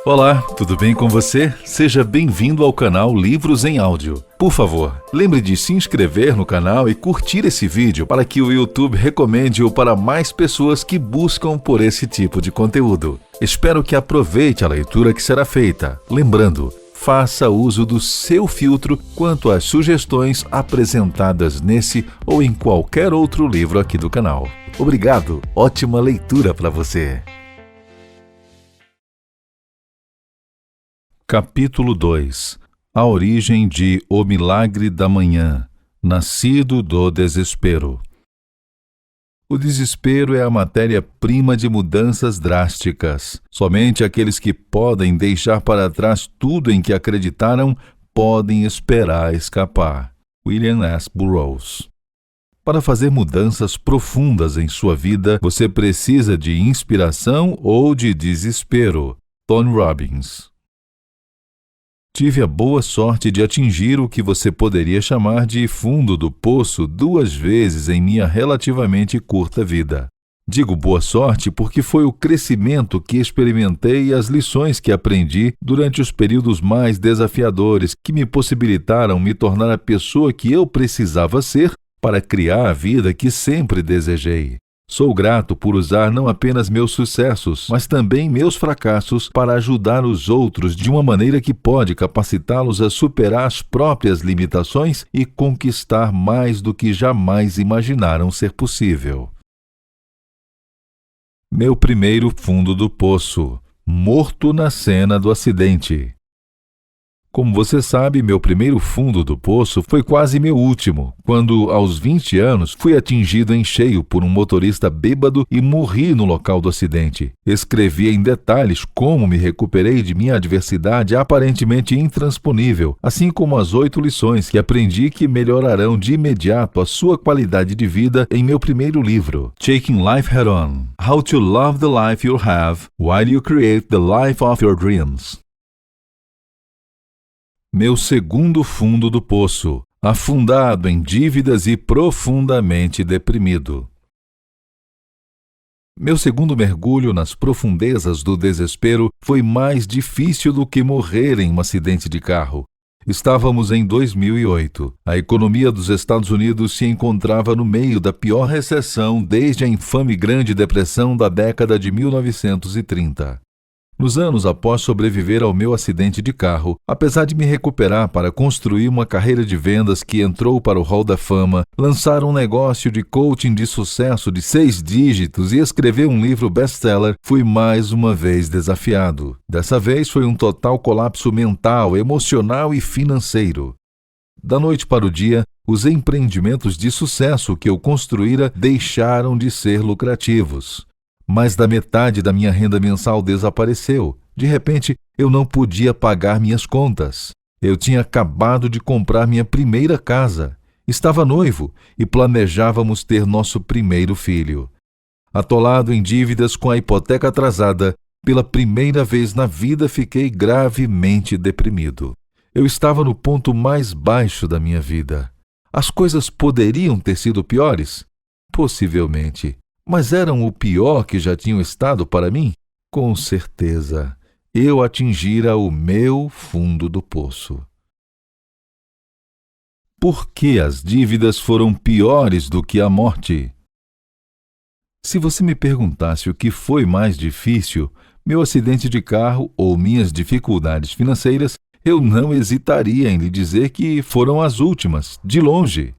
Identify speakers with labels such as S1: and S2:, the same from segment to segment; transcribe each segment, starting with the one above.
S1: Olá, tudo bem com você? Seja bem-vindo ao canal Livros em Áudio. Por favor, lembre de se inscrever no canal e curtir esse vídeo para que o YouTube recomende-o para mais pessoas que buscam por esse tipo de conteúdo. Espero que aproveite a leitura que será feita. Lembrando, faça uso do seu filtro quanto às sugestões apresentadas nesse ou em qualquer outro livro aqui do canal. Obrigado, ótima leitura para você! Capítulo 2. A origem de O Milagre da Manhã, nascido do desespero. O desespero é a matéria-prima de mudanças drásticas. Somente aqueles que podem deixar para trás tudo em que acreditaram podem esperar escapar. William S. Burroughs. Para fazer mudanças profundas em sua vida, você precisa de inspiração ou de desespero. Tony Robbins. Tive a boa sorte de atingir o que você poderia chamar de fundo do poço 2 vezes em minha relativamente curta vida. Digo boa sorte porque foi o crescimento que experimentei e as lições que aprendi durante os períodos mais desafiadores que me possibilitaram me tornar a pessoa que eu precisava ser para criar a vida que sempre desejei. Sou grato por usar não apenas meus sucessos, mas também meus fracassos para ajudar os outros de uma maneira que pode capacitá-los a superar as próprias limitações e conquistar mais do que jamais imaginaram ser possível. Meu primeiro fundo do poço, morto na cena do acidente. Como você sabe, meu primeiro fundo do poço foi quase meu último, quando, aos 20 anos, fui atingido em cheio por um motorista bêbado e morri no local do acidente. Escrevi em detalhes como me recuperei de minha adversidade aparentemente intransponível, assim como as 8 lições que aprendi que melhorarão de imediato a sua qualidade de vida em meu primeiro livro, Taking Life Head On: How to Love the Life You Have While You Create the Life of Your Dreams. Meu segundo fundo do poço, afundado em dívidas e profundamente deprimido. Meu segundo mergulho nas profundezas do desespero foi mais difícil do que morrer em um acidente de carro. Estávamos em 2008. A economia dos Estados Unidos se encontrava no meio da pior recessão desde a infame Grande Depressão da década de 1930. Nos anos após sobreviver ao meu acidente de carro, apesar de me recuperar para construir uma carreira de vendas que entrou para o Hall da Fama, lançar um negócio de coaching de sucesso de 6 dígitos e escrever um livro best-seller, fui mais uma vez desafiado. Dessa vez foi um total colapso mental, emocional e financeiro. Da noite para o dia, os empreendimentos de sucesso que eu construíra deixaram de ser lucrativos. Mais da metade da minha renda mensal desapareceu. De repente, eu não podia pagar minhas contas. Eu tinha acabado de comprar minha primeira casa. Estava noivo e planejávamos ter nosso primeiro filho. Atolado em dívidas com a hipoteca atrasada, pela primeira vez na vida fiquei gravemente deprimido. Eu estava no ponto mais baixo da minha vida. As coisas poderiam ter sido piores? Possivelmente. Mas eram o pior que já tinham estado para mim? Com certeza. Eu atingira o meu fundo do poço. Por que as dívidas foram piores do que a morte? Se você me perguntasse o que foi mais difícil, meu acidente de carro ou minhas dificuldades financeiras, eu não hesitaria em lhe dizer que foram as últimas, de longe.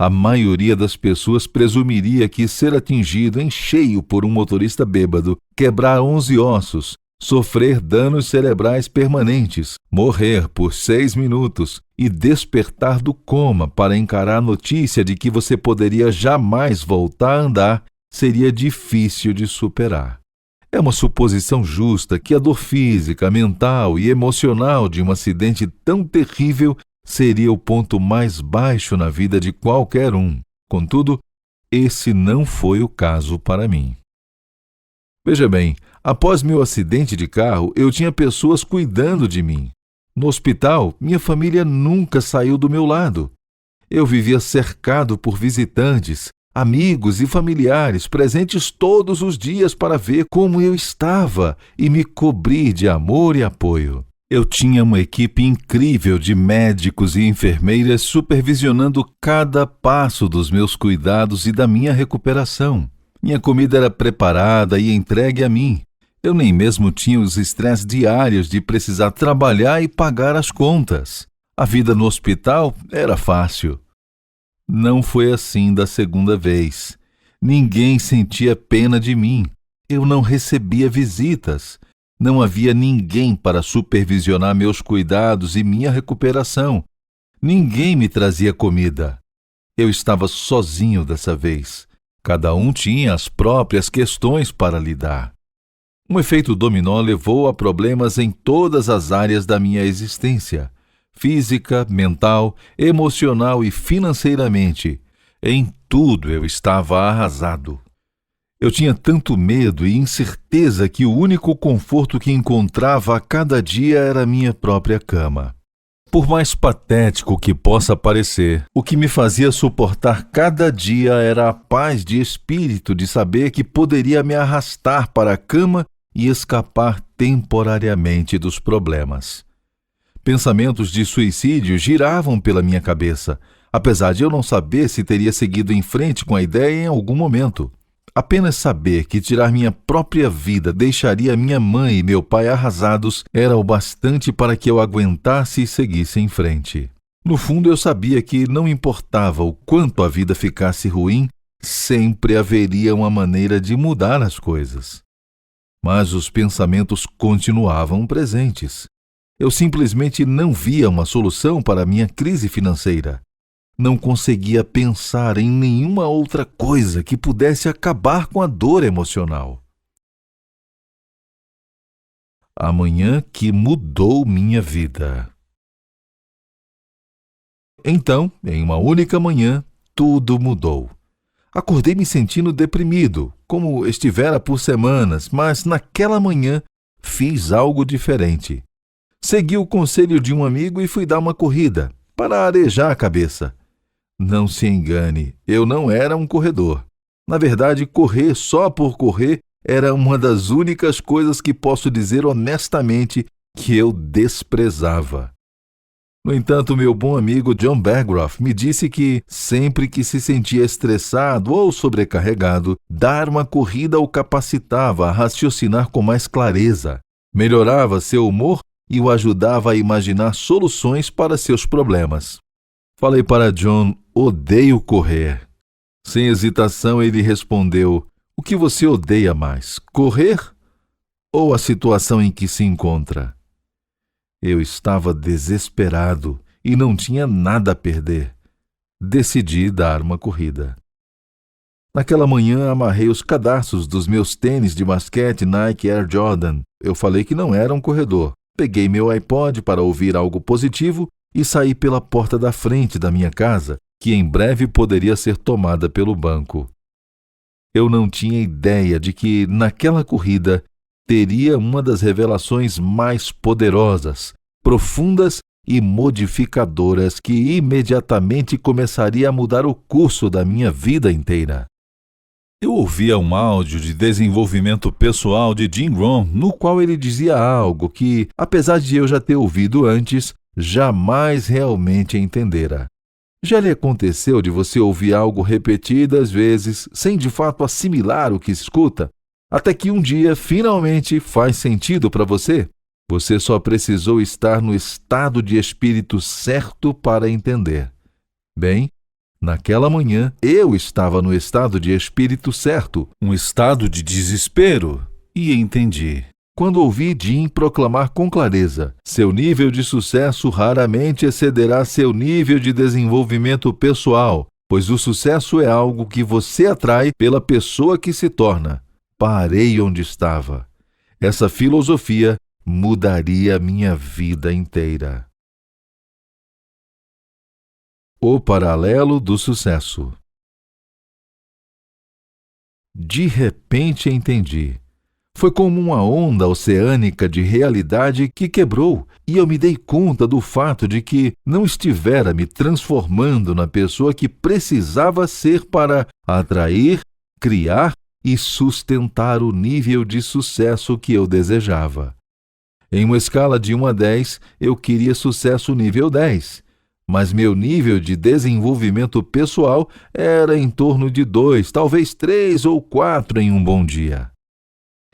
S1: A maioria das pessoas presumiria que ser atingido em cheio por um motorista bêbado, quebrar 11 ossos, sofrer danos cerebrais permanentes, morrer por 6 minutos e despertar do coma para encarar a notícia de que você poderia jamais voltar a andar seria difícil de superar. É uma suposição justa que a dor física, mental e emocional de um acidente tão terrível seria o ponto mais baixo na vida de qualquer um. Contudo, esse não foi o caso para mim. Veja bem, após meu acidente de carro, eu tinha pessoas cuidando de mim. No hospital, minha família nunca saiu do meu lado. Eu vivia cercado por visitantes, Amigos e familiares presentes todos os dias para ver como eu estava e me cobrir de amor e apoio. Eu tinha uma equipe incrível de médicos e enfermeiras supervisionando cada passo dos meus cuidados e da minha recuperação. Minha comida era preparada e entregue a mim. Eu nem mesmo tinha os estresses diários de precisar trabalhar e pagar as contas. A vida no hospital era fácil. Não foi assim da segunda vez. Ninguém sentia pena de mim. Eu não recebia visitas. Não havia ninguém para supervisionar meus cuidados e minha recuperação. Ninguém me trazia comida. Eu estava sozinho dessa vez. Cada um tinha as próprias questões para lidar. Um efeito dominó levou a problemas em todas as áreas da minha existência: física, mental, emocional e financeiramente. Em tudo eu estava arrasado. Eu tinha tanto medo e incerteza que o único conforto que encontrava a cada dia era a minha própria cama. Por mais patético que possa parecer, o que me fazia suportar cada dia era a paz de espírito de saber que poderia me arrastar para a cama e escapar temporariamente dos problemas. Pensamentos de suicídio giravam pela minha cabeça, apesar de eu não saber se teria seguido em frente com a ideia em algum momento. Apenas saber que tirar minha própria vida deixaria minha mãe e meu pai arrasados era o bastante para que eu aguentasse e seguisse em frente. No fundo, eu sabia que não importava o quanto a vida ficasse ruim, sempre haveria uma maneira de mudar as coisas. Mas os pensamentos continuavam presentes. Eu simplesmente não via uma solução para a minha crise financeira. Não conseguia pensar em nenhuma outra coisa que pudesse acabar com a dor emocional. A manhã que mudou minha vida. Então, em uma única manhã, tudo mudou. Acordei me sentindo deprimido, como estivera por semanas, mas naquela manhã fiz algo diferente. Segui o conselho de um amigo e fui dar uma corrida, para arejar a cabeça. Não se engane, eu não era um corredor. Na verdade, correr só por correr era uma das únicas coisas que posso dizer honestamente que eu desprezava. No entanto, meu bom amigo John Berggroff me disse que, sempre que se sentia estressado ou sobrecarregado, dar uma corrida o capacitava a raciocinar com mais clareza, melhorava seu humor e o ajudava a imaginar soluções para seus problemas. Falei para John: odeio correr. Sem hesitação, ele respondeu: o que você odeia mais, correr ou a situação em que se encontra? Eu estava desesperado e não tinha nada a perder. Decidi dar uma corrida. Naquela manhã, amarrei os cadarços dos meus tênis de basquete Nike Air Jordan. Eu falei que não era um corredor. Peguei meu iPod para ouvir algo positivo e saí pela porta da frente da minha casa, que em breve poderia ser tomada pelo banco. Eu não tinha ideia de que, naquela corrida, teria uma das revelações mais poderosas, profundas e modificadoras que imediatamente começaria a mudar o curso da minha vida inteira. Eu ouvia um áudio de desenvolvimento pessoal de Jim Rohn, no qual ele dizia algo que, apesar de eu já ter ouvido antes, jamais realmente entendera. Já lhe aconteceu de você ouvir algo repetidas vezes, sem de fato assimilar o que escuta, até que um dia finalmente faz sentido para você? Você só precisou estar no estado de espírito certo para entender. Bem, naquela manhã eu estava no estado de espírito certo, um estado de desespero, e entendi. Quando ouvi Jim proclamar com clareza: seu nível de sucesso raramente excederá seu nível de desenvolvimento pessoal, pois o sucesso é algo que você atrai pela pessoa que se torna. Parei onde estava. Essa filosofia mudaria minha vida inteira. O paralelo do sucesso. De repente entendi. Foi como uma onda oceânica de realidade que quebrou, e eu me dei conta do fato de que não estivera me transformando na pessoa que precisava ser para atrair, criar e sustentar o nível de sucesso que eu desejava. Em uma escala de 1 a 10, eu queria sucesso nível 10, mas meu nível de desenvolvimento pessoal era em torno de 2, talvez 3 ou 4 em um bom dia.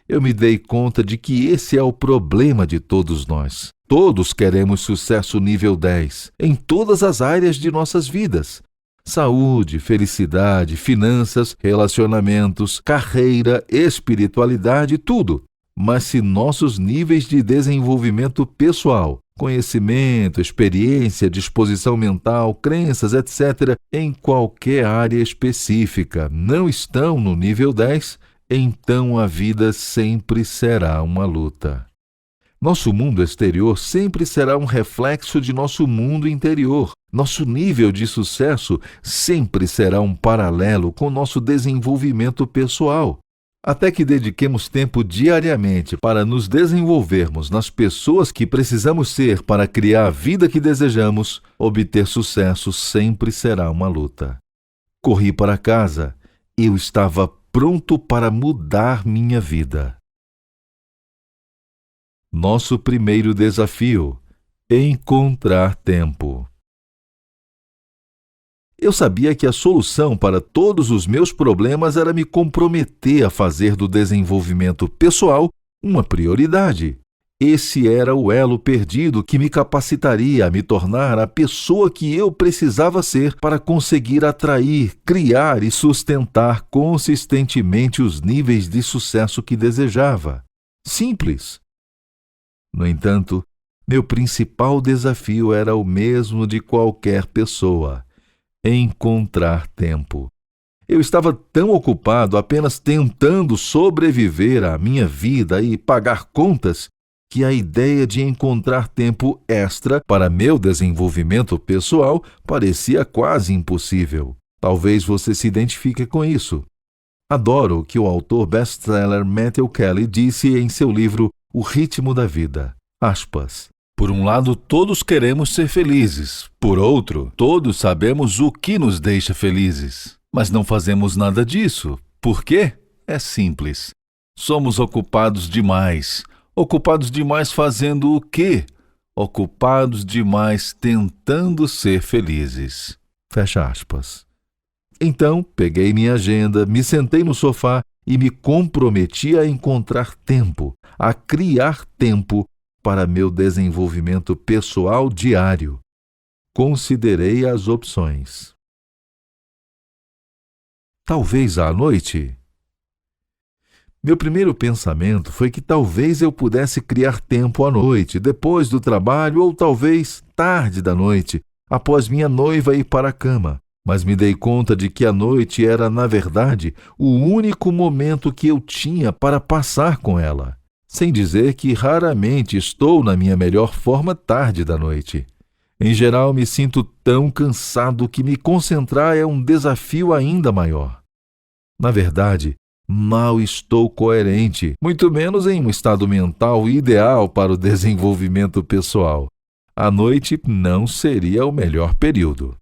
S1: Eu me dei conta de que esse é o problema de todos nós. Todos queremos sucesso nível 10, em todas as áreas de nossas vidas. Saúde, felicidade, finanças, relacionamentos, carreira, espiritualidade, tudo. Mas se nossos níveis de desenvolvimento pessoal, conhecimento, experiência, disposição mental, crenças, etc., em qualquer área específica, não estão no nível 10, então a vida sempre será uma luta. Nosso mundo exterior sempre será um reflexo de nosso mundo interior. Nosso nível de sucesso sempre será um paralelo com nosso desenvolvimento pessoal. Até que dediquemos tempo diariamente para nos desenvolvermos nas pessoas que precisamos ser para criar a vida que desejamos, obter sucesso sempre será uma luta. Corri para casa. Eu estava pronto para mudar minha vida. Nosso primeiro desafio: encontrar tempo. Eu sabia que a solução para todos os meus problemas era me comprometer a fazer do desenvolvimento pessoal uma prioridade. Esse era o elo perdido que me capacitaria a me tornar a pessoa que eu precisava ser para conseguir atrair, criar e sustentar consistentemente os níveis de sucesso que desejava. Simples. No entanto, meu principal desafio era o mesmo de qualquer pessoa: encontrar tempo. Eu estava tão ocupado apenas tentando sobreviver à minha vida e pagar contas que a ideia de encontrar tempo extra para meu desenvolvimento pessoal parecia quase impossível. Talvez você se identifique com isso. Adoro o que o autor best-seller Matthew Kelly disse em seu livro O Ritmo da Vida. Aspas. Por um lado, todos queremos ser felizes. Por outro, todos sabemos o que nos deixa felizes. Mas não fazemos nada disso. Por quê? É simples. Somos ocupados demais. Ocupados demais fazendo o quê? Ocupados demais tentando ser felizes. Fecha aspas. Então, peguei minha agenda, me sentei no sofá e me comprometi a encontrar tempo, a criar tempo para meu desenvolvimento pessoal diário. Considerei as opções. Talvez à noite. Meu primeiro pensamento foi que talvez eu pudesse criar tempo à noite, depois do trabalho, ou talvez tarde da noite, após minha noiva ir para a cama. Mas me dei conta de que a noite era, na verdade, o único momento que eu tinha para passar com ela. Sem dizer que raramente estou na minha melhor forma tarde da noite. Em geral, me sinto tão cansado que me concentrar é um desafio ainda maior. Na verdade, mal estou coerente, muito menos em um estado mental ideal para o desenvolvimento pessoal. A noite não seria o melhor período.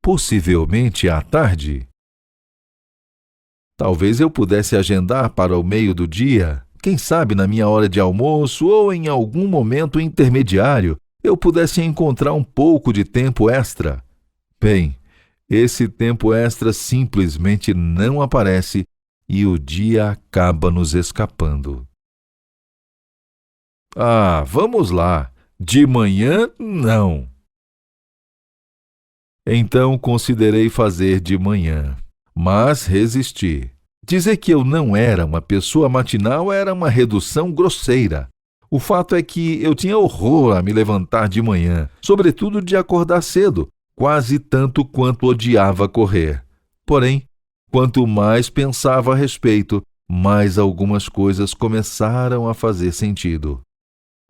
S1: Possivelmente à tarde. Talvez eu pudesse agendar para o meio do dia, quem sabe na minha hora de almoço ou em algum momento intermediário, eu pudesse encontrar um pouco de tempo extra. Bem, esse tempo extra simplesmente não aparece e o dia acaba nos escapando. Ah, vamos lá. De manhã, não. Então considerei fazer de manhã, mas resisti. Dizer que eu não era uma pessoa matinal era uma redução grosseira. O fato é que eu tinha horror a me levantar de manhã, sobretudo de acordar cedo, quase tanto quanto odiava correr. Porém, quanto mais pensava a respeito, mais algumas coisas começaram a fazer sentido.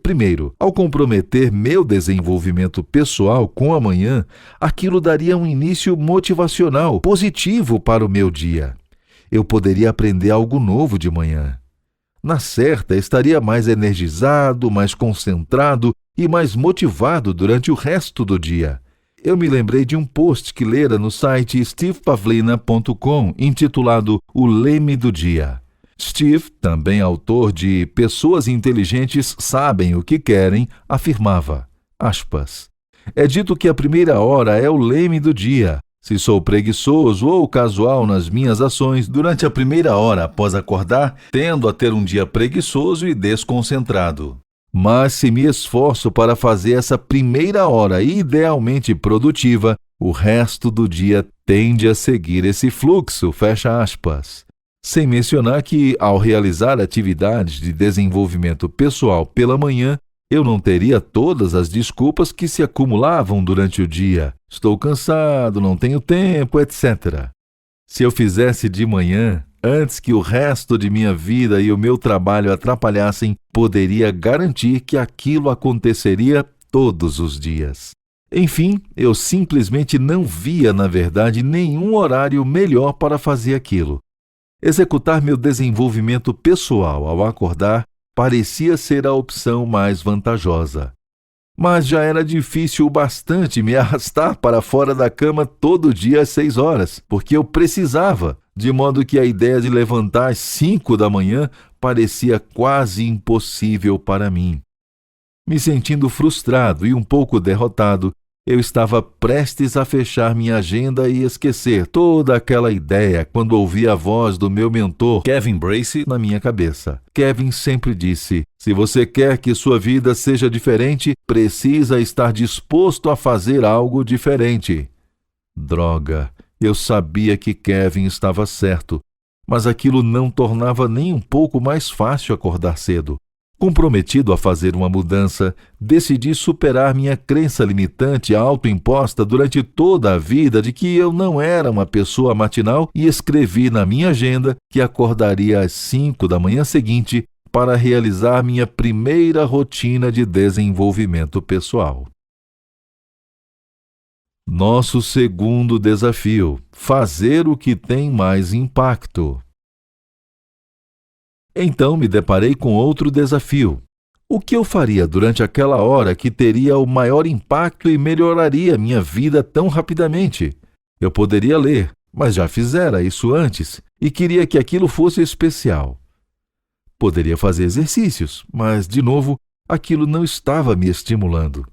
S1: Primeiro, ao comprometer meu desenvolvimento pessoal com a manhã, aquilo daria um início motivacional, positivo para o meu dia. eu poderia aprender algo novo de manhã. Na certa, estaria mais energizado, mais concentrado e mais motivado durante o resto do dia. Eu me lembrei de um post que lera no site stevepavlina.com, intitulado O Leme do Dia. Steve, também autor de Pessoas Inteligentes Sabem o que Querem, afirmava, aspas, é dito que a primeira hora é o leme do dia. Se sou preguiçoso ou casual nas minhas ações, durante a primeira hora após acordar, tendo a ter um dia preguiçoso e desconcentrado. Mas se me esforço para fazer essa primeira hora idealmente produtiva, o resto do dia tende a seguir esse fluxo, fecha aspas. Sem mencionar que, ao realizar atividades de desenvolvimento pessoal pela manhã, eu não teria todas as desculpas que se acumulavam durante o dia. Estou cansado, não tenho tempo, etc. Se eu fizesse de manhã, antes que o resto de minha vida e o meu trabalho atrapalhassem, poderia garantir que aquilo aconteceria todos os dias. Enfim, eu simplesmente não via, na verdade, nenhum horário melhor para fazer aquilo. Executar meu desenvolvimento pessoal ao acordar parecia ser a opção mais vantajosa. Mas já era difícil o bastante me arrastar para fora da cama todo dia às 6 horas, porque eu precisava, de modo que a ideia de levantar às 5 da manhã parecia quase impossível para mim. Me sentindo frustrado e um pouco derrotado, eu estava prestes a fechar minha agenda e esquecer toda aquela ideia quando ouvi a voz do meu mentor, Kevin Bracy, na minha cabeça. Kevin sempre disse, se você quer que sua vida seja diferente, precisa estar disposto a fazer algo diferente. Droga, eu sabia que Kevin estava certo, mas aquilo não tornava nem um pouco mais fácil acordar cedo. Comprometido a fazer uma mudança, decidi superar minha crença limitante autoimposta durante toda a vida de que eu não era uma pessoa matinal e escrevi na minha agenda que acordaria às 5 da manhã seguinte para realizar minha primeira rotina de desenvolvimento pessoal. Nosso segundo desafio: fazer o que tem mais impacto. Então me deparei com outro desafio. O que eu faria durante aquela hora que teria o maior impacto e melhoraria minha vida tão rapidamente? Eu poderia ler, mas já fizera isso antes e queria que aquilo fosse especial. Poderia fazer exercícios, mas, de novo, aquilo não estava me estimulando.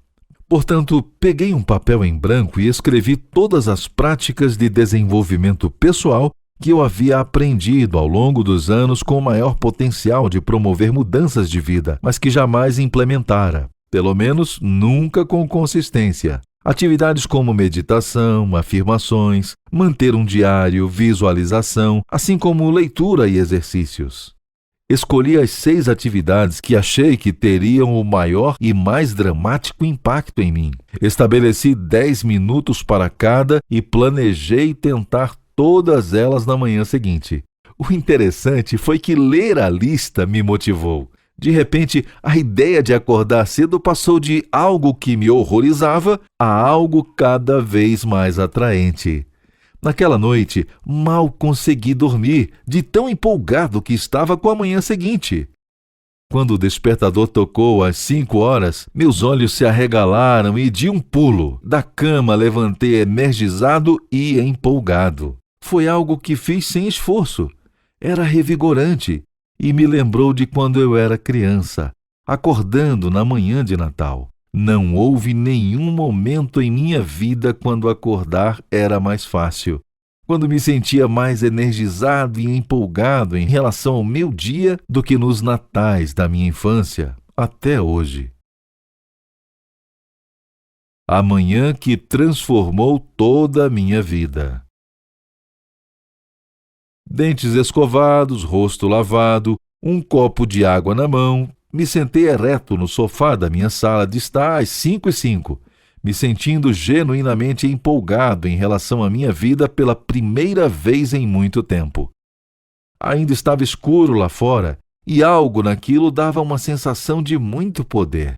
S1: Portanto, peguei um papel em branco e escrevi todas as práticas de desenvolvimento pessoal que eu havia aprendido ao longo dos anos com o maior potencial de promover mudanças de vida, mas que jamais implementara, pelo menos nunca com consistência. Atividades como meditação, afirmações, manter um diário, visualização, assim como leitura e exercícios. Escolhi as 6 atividades que achei que teriam o maior e mais dramático impacto em mim. Estabeleci 10 minutos para cada e planejei tentar todas elas na manhã seguinte. O interessante foi que ler a lista me motivou. De repente, a ideia de acordar cedo passou de algo que me horrorizava a algo cada vez mais atraente. Naquela noite, mal consegui dormir, de tão empolgado que estava com a manhã seguinte. Quando o despertador tocou às 5 horas, meus olhos se arregalaram e, de um pulo, da cama levantei energizado e empolgado. Foi algo que fiz sem esforço. Era revigorante e me lembrou de quando eu era criança, acordando na manhã de Natal. Não houve nenhum momento em minha vida quando acordar era mais fácil, quando me sentia mais energizado e empolgado em relação ao meu dia do que nos natais da minha infância até hoje. A manhã que transformou toda a minha vida. Dentes escovados, rosto lavado, um copo de água na mão, me sentei ereto no sofá da minha sala de estar às 5h05, me sentindo genuinamente empolgado em relação à minha vida pela primeira vez em muito tempo. Ainda estava escuro lá fora e algo naquilo dava uma sensação de muito poder.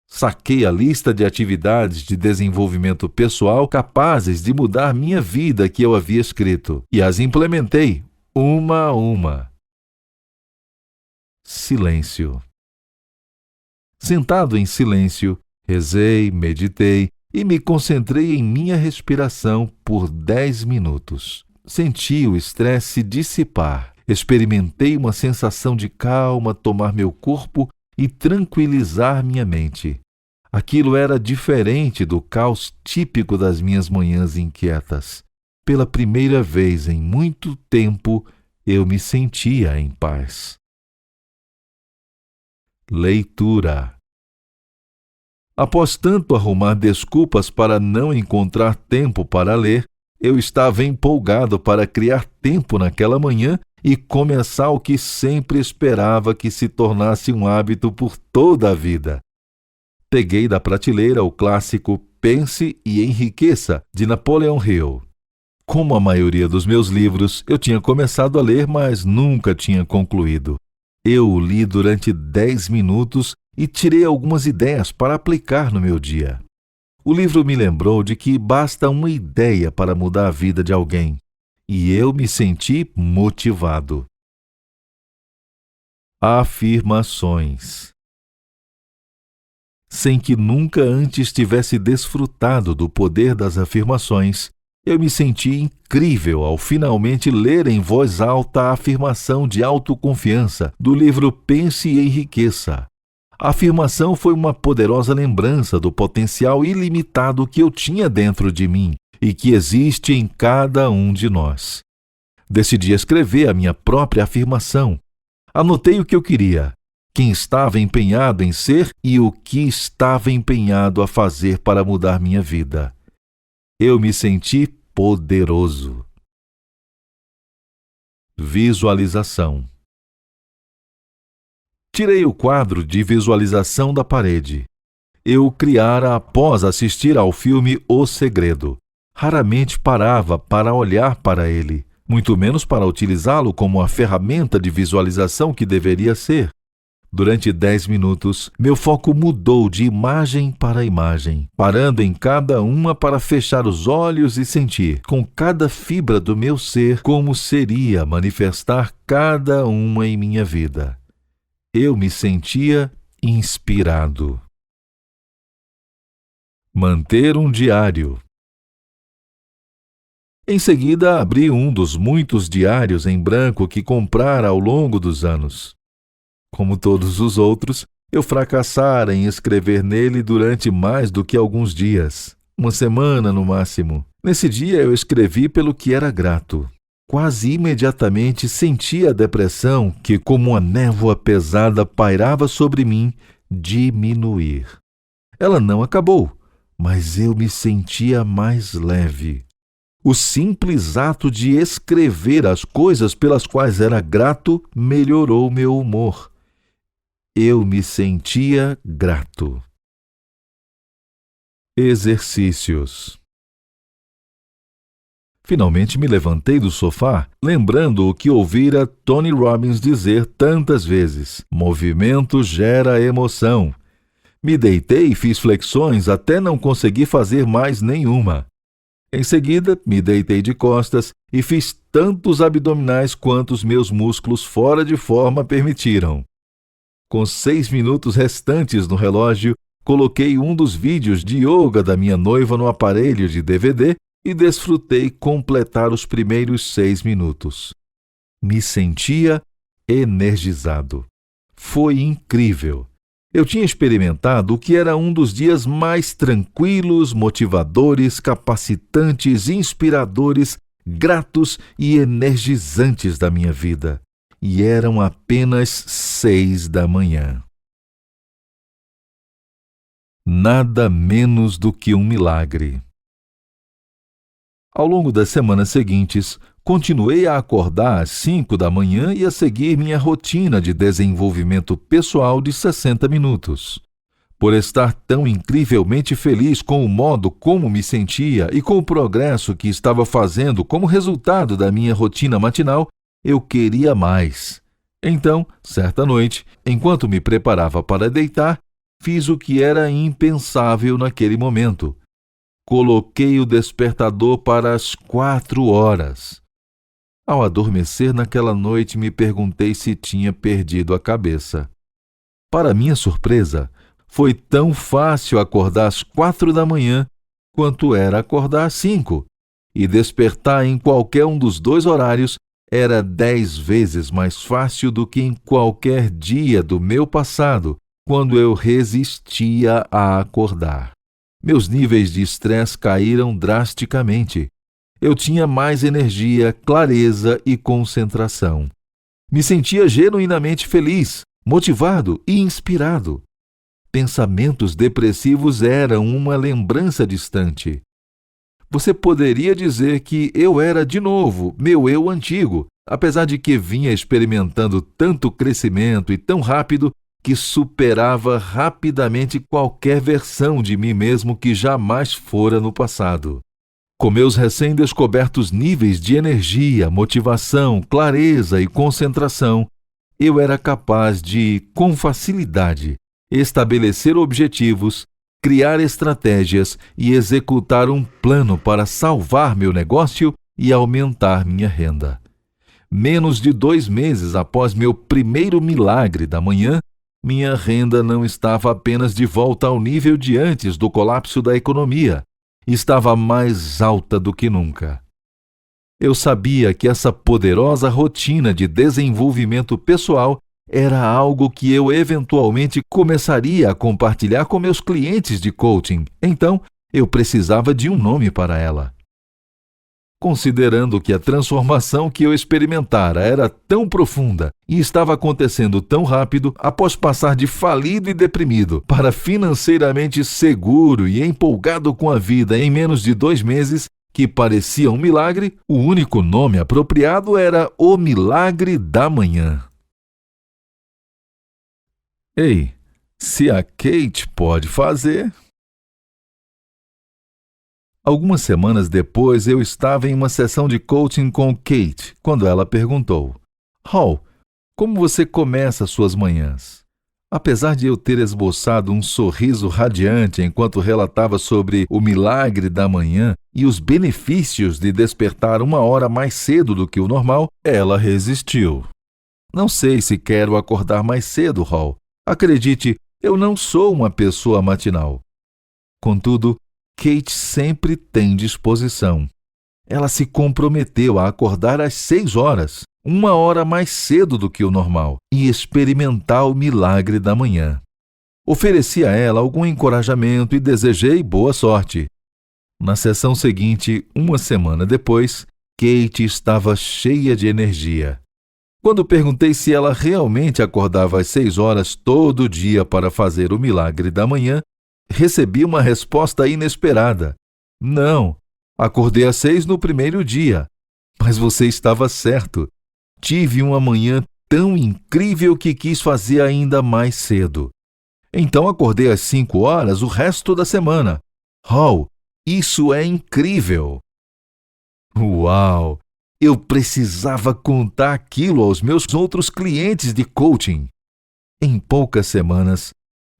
S1: Saquei a lista de atividades de desenvolvimento pessoal capazes de mudar minha vida que eu havia escrito e as implementei, uma a uma. Silêncio. Sentado em silêncio, rezei, meditei e me concentrei em minha respiração por 10 minutos. Senti o estresse se dissipar. Experimentei uma sensação de calma tomar meu corpo e tranquilizar minha mente. Aquilo era diferente do caos típico das minhas manhãs inquietas. Pela primeira vez em muito tempo, eu me sentia em paz. Leitura. Após tanto arrumar desculpas para não encontrar tempo para ler, eu estava empolgado para criar tempo naquela manhã e começar o que sempre esperava que se tornasse um hábito por toda a vida. Peguei da prateleira o clássico Pense e Enriqueça, de Napoleon Hill. Como a maioria dos meus livros, eu tinha começado a ler, mas nunca tinha concluído. Eu o li durante 10 minutos e tirei algumas ideias para aplicar no meu dia. O livro me lembrou de que basta uma ideia para mudar a vida de alguém, e eu me senti motivado. Afirmações. Sem que nunca antes tivesse desfrutado do poder das afirmações, eu me senti incrível ao finalmente ler em voz alta a afirmação de autoconfiança do livro Pense e Enriqueça. A afirmação foi uma poderosa lembrança do potencial ilimitado que eu tinha dentro de mim e que existe em cada um de nós. Decidi escrever a minha própria afirmação. Anotei o que eu queria, quem estava empenhado em ser e o que estava empenhado a fazer para mudar minha vida. Eu me senti poderoso. Visualização. Tirei o quadro de visualização da parede. Eu o criara após assistir ao filme O Segredo. Raramente parava para olhar para ele, muito menos para utilizá-lo como a ferramenta de visualização que deveria ser. Durante 10 minutos, meu foco mudou de imagem para imagem, parando em cada uma para fechar os olhos e sentir, com cada fibra do meu ser, como seria manifestar cada uma em minha vida. Eu me sentia inspirado. Manter um diário. Em seguida, abri um dos muitos diários em branco que comprara ao longo dos anos. Como todos os outros, eu fracassara em escrever nele durante mais do que alguns dias, uma semana no máximo. Nesse dia eu escrevi pelo que era grato. Quase imediatamente senti a depressão que, como uma névoa pesada, pairava sobre mim, diminuir. Ela não acabou, mas eu me sentia mais leve. O simples ato de escrever as coisas pelas quais era grato melhorou meu humor. Eu me sentia grato. Exercícios. Finalmente me levantei do sofá, lembrando o que ouvira Tony Robbins dizer tantas vezes: movimento gera emoção. Me deitei e fiz flexões até não conseguir fazer mais nenhuma. Em seguida, me deitei de costas e fiz tantos abdominais quanto meus músculos fora de forma permitiram. Com 6 minutos restantes no relógio, coloquei um dos vídeos de yoga da minha noiva no aparelho de DVD e desfrutei completar os primeiros 6 minutos. Me sentia energizado. Foi incrível. Eu tinha experimentado o que era um dos dias mais tranquilos, motivadores, capacitantes, inspiradores, gratos e energizantes da minha vida. E eram apenas 6 da manhã. Nada menos do que um milagre. Ao longo das semanas seguintes, continuei a acordar às 5 da manhã e a seguir minha rotina de desenvolvimento pessoal de 60 minutos. Por estar tão incrivelmente feliz com o modo como me sentia e com o progresso que estava fazendo como resultado da minha rotina matinal, eu queria mais. Então, certa noite, enquanto me preparava para deitar, fiz o que era impensável naquele momento. Coloquei o despertador para as 4 horas. Ao adormecer naquela noite, me perguntei se tinha perdido a cabeça. Para minha surpresa, foi tão fácil acordar às 4 da manhã quanto era acordar às 5, e despertar em qualquer um dos dois horários era 10 vezes mais fácil do que em qualquer dia do meu passado, quando eu resistia a acordar. Meus níveis de estresse caíram drasticamente. Eu tinha mais energia, clareza e concentração. Me sentia genuinamente feliz, motivado e inspirado. Pensamentos depressivos eram uma lembrança distante. Você poderia dizer que eu era de novo meu eu antigo, apesar de que vinha experimentando tanto crescimento e tão rápido que superava rapidamente qualquer versão de mim mesmo que jamais fora no passado. Com meus recém-descobertos níveis de energia, motivação, clareza e concentração, eu era capaz de, com facilidade, estabelecer objetivos, criar estratégias e executar um plano para salvar meu negócio e aumentar minha renda. Menos de 2 meses após meu primeiro milagre da manhã, minha renda não estava apenas de volta ao nível de antes do colapso da economia, estava mais alta do que nunca. Eu sabia que essa poderosa rotina de desenvolvimento pessoal era algo que eu eventualmente começaria a compartilhar com meus clientes de coaching, então eu precisava de um nome para ela. Considerando que a transformação que eu experimentara era tão profunda e estava acontecendo tão rápido, após passar de falido e deprimido para financeiramente seguro e empolgado com a vida em menos de 2 meses, que parecia um milagre, o único nome apropriado era O Milagre da Manhã. Ei, se a Kate pode fazer... Algumas semanas depois, eu estava em uma sessão de coaching com Kate, quando ela perguntou: Hall, como você começa suas manhãs? Apesar de eu ter esboçado um sorriso radiante enquanto relatava sobre o milagre da manhã e os benefícios de despertar 1 hora mais cedo do que o normal, ela resistiu. Não sei se quero acordar mais cedo, Hall. Acredite, eu não sou uma pessoa matinal. Contudo, Kate sempre tem disposição. Ela se comprometeu a acordar às 6 horas, 1 hora mais cedo do que o normal, e experimentar o milagre da manhã. Ofereci a ela algum encorajamento e desejei boa sorte. Na sessão seguinte, 1 semana depois, Kate estava cheia de energia. Quando perguntei se ela realmente acordava às 6 horas todo dia para fazer o milagre da manhã, recebi uma resposta inesperada. Não, acordei às 6 no primeiro dia. Mas você estava certo. Tive uma manhã tão incrível que quis fazer ainda mais cedo. Então acordei às 5 horas o resto da semana. Hall, isso é incrível! Uau! Eu precisava contar aquilo aos meus outros clientes de coaching. Em poucas semanas,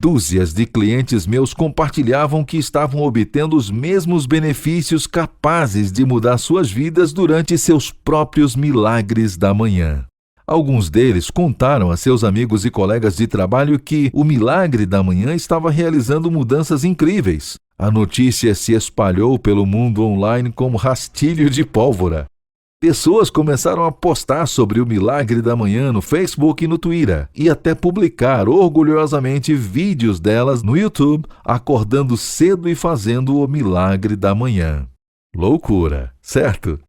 S1: dúzias de clientes meus compartilhavam que estavam obtendo os mesmos benefícios capazes de mudar suas vidas durante seus próprios milagres da manhã. Alguns deles contaram a seus amigos e colegas de trabalho que o milagre da manhã estava realizando mudanças incríveis. A notícia se espalhou pelo mundo online como rastilho de pólvora. Pessoas começaram a postar sobre o milagre da manhã no Facebook e no Twitter, e até publicar orgulhosamente vídeos delas no YouTube, acordando cedo e fazendo o milagre da manhã. Loucura, certo?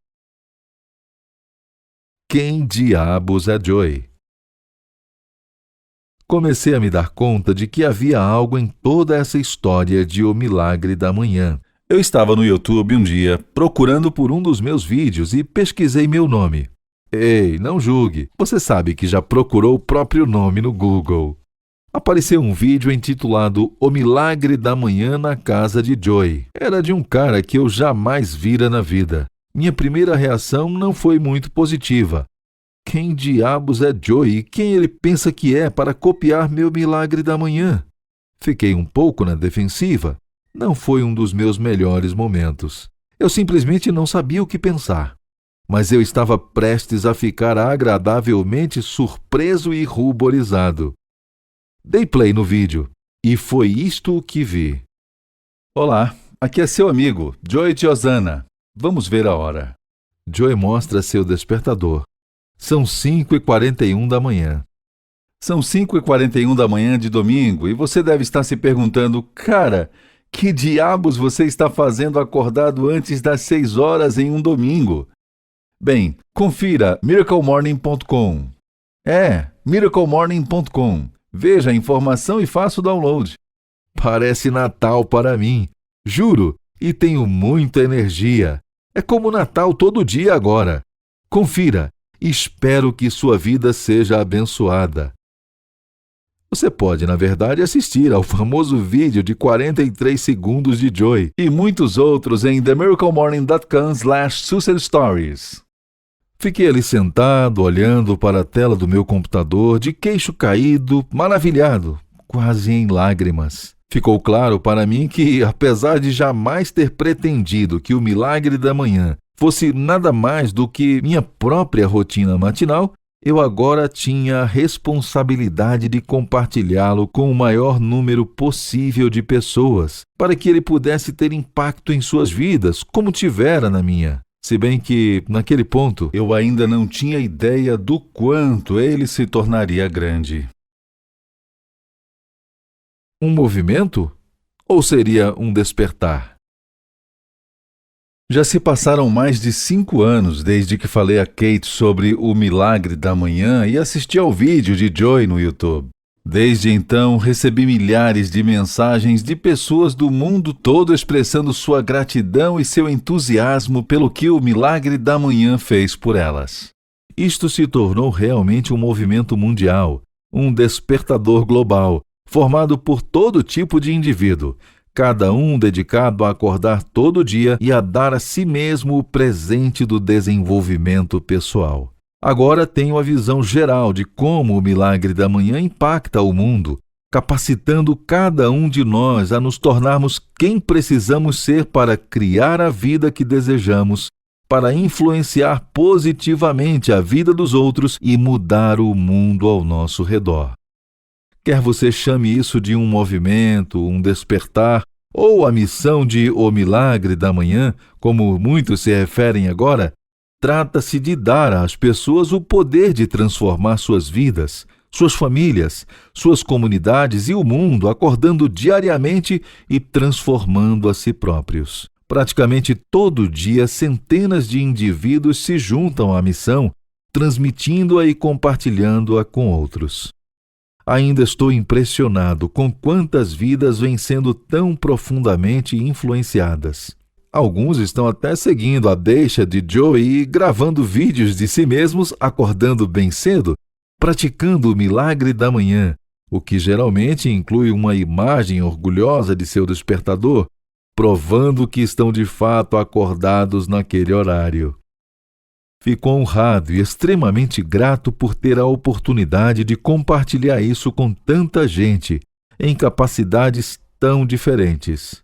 S1: Quem diabos é Joy? Comecei a me dar conta de que havia algo em toda essa história de O Milagre da Manhã. Eu estava no YouTube um dia, procurando por um dos meus vídeos e pesquisei meu nome. Ei, não julgue, você sabe que já procurou o próprio nome no Google. Apareceu um vídeo intitulado O Milagre da Manhã na Casa de Joy. Era de um cara que eu jamais vira na vida. Minha primeira reação não foi muito positiva. Quem diabos é Joy e quem ele pensa que é para copiar meu milagre da manhã? Fiquei um pouco na defensiva. Não foi um dos meus melhores momentos. Eu simplesmente não sabia o que pensar. mas eu estava prestes a ficar agradavelmente surpreso e ruborizado. Dei play no vídeo, e foi isto que vi. Olá, aqui é seu amigo, Joey Giozana. Vamos ver a hora. Joey mostra seu despertador. São 5h41 da manhã. São 5h41 da manhã de domingo e você deve estar se perguntando, cara, que diabos você está fazendo acordado antes das 6 horas em um domingo? Bem, confira miraclemorning.com. miraclemorning.com. Veja a informação e faça o download. Parece Natal para mim, juro, e tenho muita energia. É como Natal todo dia agora. Confira. Espero que sua vida seja abençoada. Você pode, na verdade, assistir ao famoso vídeo de 43 segundos de Joey e muitos outros em themiraclemorning.com/successstories. Fiquei ali sentado, olhando para a tela do meu computador, de queixo caído, maravilhado, quase em lágrimas. Ficou claro para mim que, apesar de jamais ter pretendido que o milagre da manhã fosse nada mais do que minha própria rotina matinal, eu agora tinha a responsabilidade de compartilhá-lo com o maior número possível de pessoas, para que ele pudesse ter impacto em suas vidas, como tivera na minha. Se bem que, naquele ponto, eu ainda não tinha ideia do quanto ele se tornaria grande. Um movimento? Ou seria um despertar? Já se passaram mais de 5 anos desde que falei a Kate sobre o milagre da manhã e assisti ao vídeo de Joey no YouTube. Desde então, recebi milhares de mensagens de pessoas do mundo todo expressando sua gratidão e seu entusiasmo pelo que o milagre da manhã fez por elas. Isto se tornou realmente um movimento mundial, um despertador global, formado por todo tipo de indivíduo, cada um dedicado a acordar todo dia e a dar a si mesmo o presente do desenvolvimento pessoal. Agora tenho a visão geral de como o milagre da manhã impacta o mundo, capacitando cada um de nós a nos tornarmos quem precisamos ser para criar a vida que desejamos, para influenciar positivamente a vida dos outros e mudar o mundo ao nosso redor. Quer você chame isso de um movimento, um despertar, ou a missão de O Milagre da Manhã, como muitos se referem agora, trata-se de dar às pessoas o poder de transformar suas vidas, suas famílias, suas comunidades e o mundo, acordando diariamente e transformando a si próprios. Praticamente todo dia, centenas de indivíduos se juntam à missão, transmitindo-a e compartilhando-a com outros. Ainda estou impressionado com quantas vidas vêm sendo tão profundamente influenciadas. Alguns estão até seguindo a deixa de Joey e gravando vídeos de si mesmos acordando bem cedo, praticando o milagre da manhã, o que geralmente inclui uma imagem orgulhosa de seu despertador, provando que estão de fato acordados naquele horário. Fico honrado e extremamente grato por ter a oportunidade de compartilhar isso com tanta gente, em capacidades tão diferentes.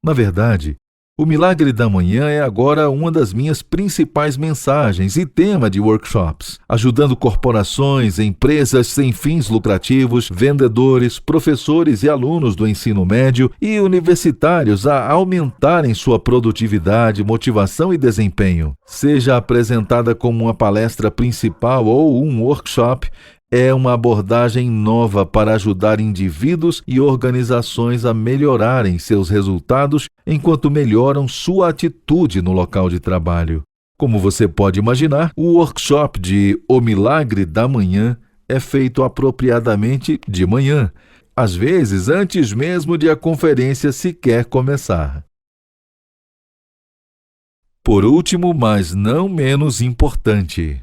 S1: Na verdade, o Milagre da Manhã é agora uma das minhas principais mensagens e tema de workshops, ajudando corporações, empresas sem fins lucrativos, vendedores, professores e alunos do ensino médio e universitários a aumentarem sua produtividade, motivação e desempenho. Seja apresentada como uma palestra principal ou um workshop, é uma abordagem nova para ajudar indivíduos e organizações a melhorarem seus resultados enquanto melhoram sua atitude no local de trabalho. Como você pode imaginar, o workshop de O Milagre da Manhã é feito apropriadamente de manhã, às vezes antes mesmo de a conferência sequer começar. Por último, mas não menos importante,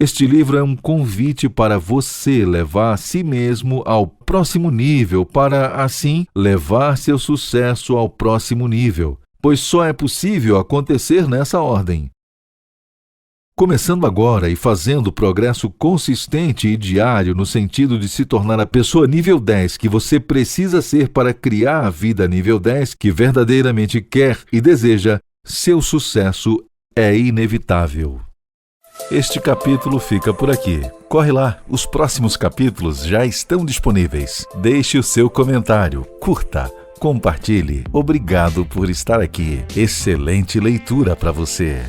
S1: este livro é um convite para você levar a si mesmo ao próximo nível, para, assim, levar seu sucesso ao próximo nível, pois só é possível acontecer nessa ordem. Começando agora e fazendo progresso consistente e diário no sentido de se tornar a pessoa nível 10 que você precisa ser para criar a vida nível 10 que verdadeiramente quer e deseja, seu sucesso é inevitável. Este capítulo fica por aqui. Corre lá, os próximos capítulos já estão disponíveis. Deixe o seu comentário, curta, compartilhe. Obrigado por estar aqui. Excelente leitura para você.